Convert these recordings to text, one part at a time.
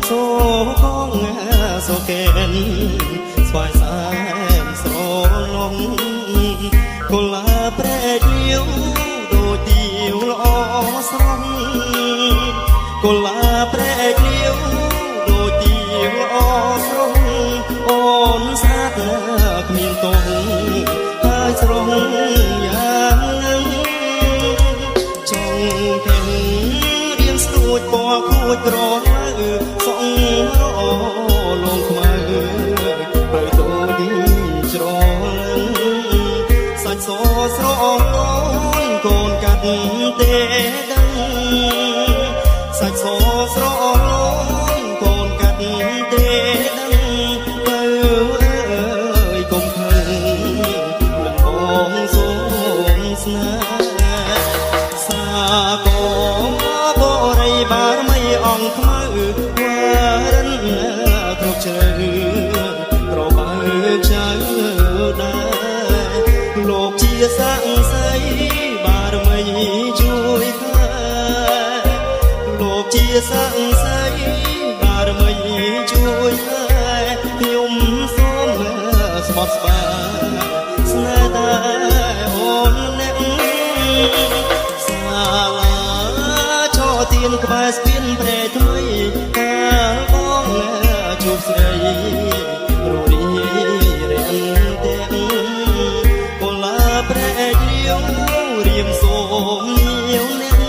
សូកងសូកែនស្វាយសែនស្រលងកុលាប្រែកលាវដូចទៀវល្អស្រស់កុលាប្រែកលាវដូចទៀវល្អស្រស់អូនស្អាតគ្មានទងហើយស្រស់យ៉ាងនឹងចង់ទាំងរៀនស្ទួចពណ៌ខួចក្រឡៅសងរលងខ្មៅបើតូចច្រលឹងសាច់សស្រងកូនកាត់ទេដឹងសាច់សស្រងកូនកាត់ទេដឹងបើអើយកុំខឹងលំងសូមស្នេហ៍សាកបរិបារមីអង្គខ្មៅវរិនគ្រប់ជ្រៅប្របើកចៅដែរលោកជាស័ក្តិសិទ្ធិបារមីជួយខែលោកជាស័ក្តិសិទ្ធិបារមីជួយខែខ្ញុំសូមស្បត់ស្បាស្នេហ៍តែអូនអ្នកសាឡាឈរទៀនក្បែរស្ពានព្រែថ្មីកាលបងជួបស្រីររីរាំងទាំងកុលាប្រែកលាវរៀមសូមញាវអ្នក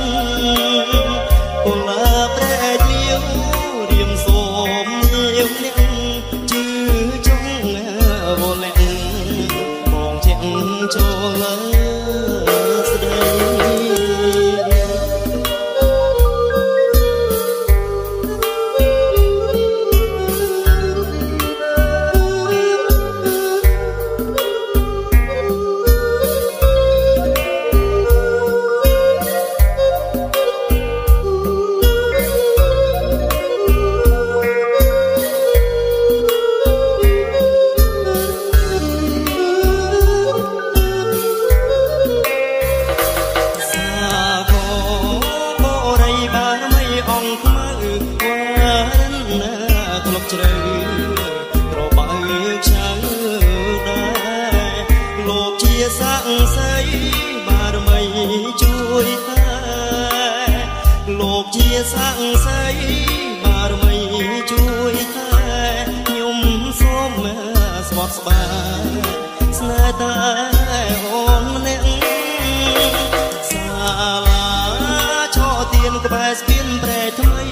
កុលាប្រែកលាវរៀមសូមញាវអ្នកជឿចង់វលែងបងជាងចូលស្ដីជ្រៅប្របើកចៅដែរលោកជាស័ក្តិសិទ្ធិបារមីជួយខែលោកជាស័ក្តិសិទ្ធិបារមីជួយខែខ្ញុំសូមស្បត់ស្បាស្នេហ៍តែអូនម្នាក់សាឡាឈរទៀនក្បែរស្ពានព្រែថ្មី